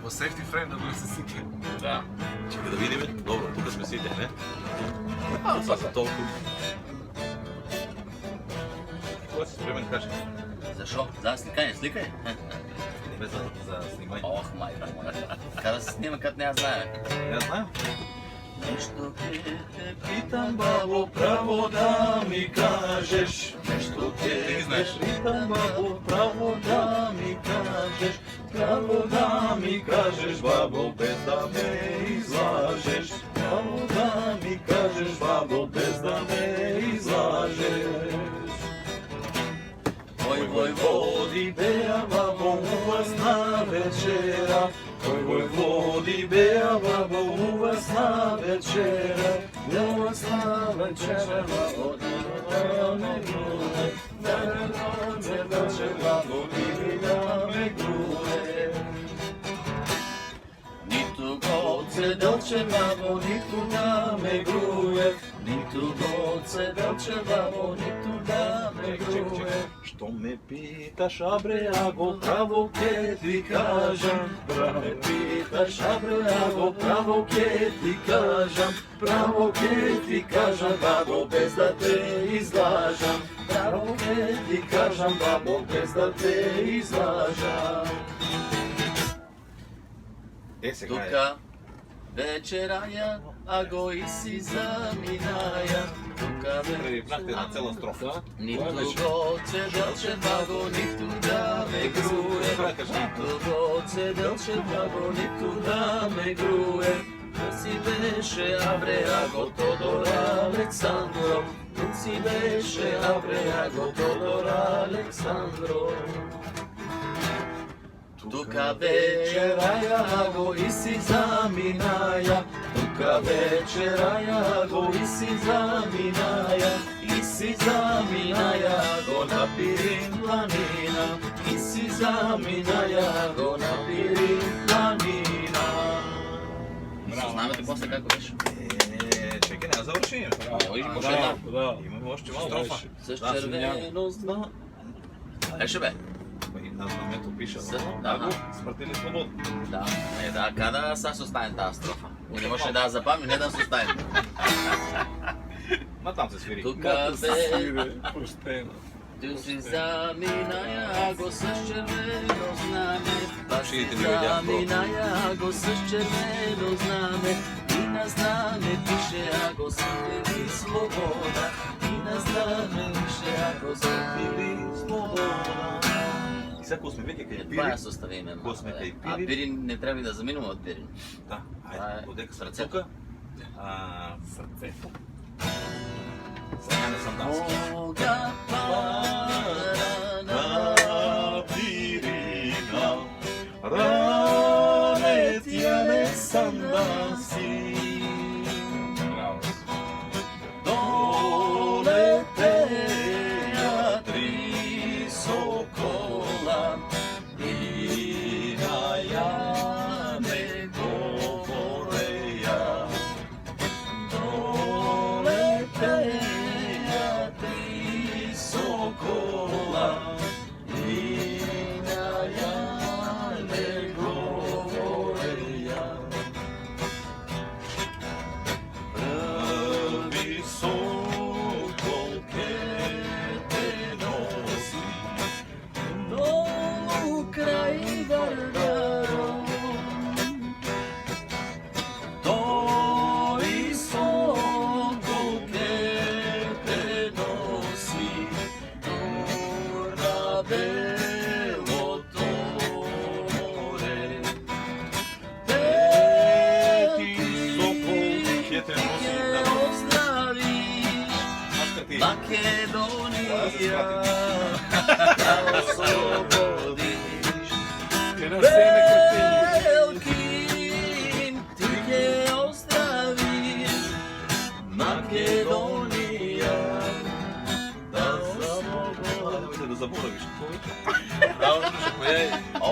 Во safety frame да биле се сите. Да. Чекай да видиме. Добро, тука сме сите, не? Свака толку. Кога си спремен, кажи? Зашо? За сликање? Не бе за снимање. Ох, мајка моја. Када се снима, кад не ја знае. Не знаем. Нешто ке те питам, бабо, право да ми кажеш. Нешто ке те питам, бабо, право да ми кажеш. Право да ми кажеш, бабо, без да ме излажеш. Право да ми кажеш, бабо, без да ме излажеш. Вој води беа, бабо, увазна вечера. Води беа, бабо, увазна вечера. Увазна вечера, бабо, да ме груе. Бабо, да ме груе. Ниту гоце делче, бабо, ниту да ме груе. Ниту гоце делче, бабо, ниту да ме груе. Што ме питаш, абре, а го право ке ти кажам. Ме питаш, абре, а го право ке ти кажам. Право ке ти кажам, бабо, без да те излажам. Право ке ти кажам, бабо, без да те излажам. Сега Тука вечераја, а го и си заминаја. Тука Припнахте една цела строфа. Ниту гоце делче, бабо, ниту да ме груе. Ниту гоце делче, бабо, ниту да ме груе. Си беше Абреаго Тодор Александро. Си беше Абреаго Тодор Александро. Тука вечераја го и си заминаја. Тука вечераја го и си заминаја. И си заминаја го на Пирин планина. И си заминаја го на Пирин планина. Знаете после како беше? Чекай, не завршим. Може една. Имаме още малко. Строфа. С червено зна. Еше бе. На знамето пише. Да. Смртили слободно. Да, да, када са составен таа строфа? Не може да ја запамни, не да составен. Ма там се свири. Тука бе, Поштено. ту си заминаја го с червено знаме. Па си Шиите ми видях заминаја го с червено знаме. И на знаме пише, а го смртили слобода. И на знаме пише, а го смртили слобода. Сега ако сме веќе кај Па ја Пирин, составиме. Ко сме кај А Пирин? Пирин не треба да заминуваме од Пирин. да, ајде, додека сме срцето. тука. Срцето. Сега не сам дански. Кога пара на Пирина, ранетија не сам данси. Браво. долетеја три сокола и на ја не говореја. Долетеја три сокола и на ја не говореја. Први сокол ке те носи, Долу крај Вардаром, тој сокол ке те носи на белото море. Пети сокол ке те носи Ке на оздравиш Маска ти. Македонија, да ослободиш. Ке на семе картини. Белкин, ти ке оздравиш Македонија, да ослободиш. Да заборавиш. О,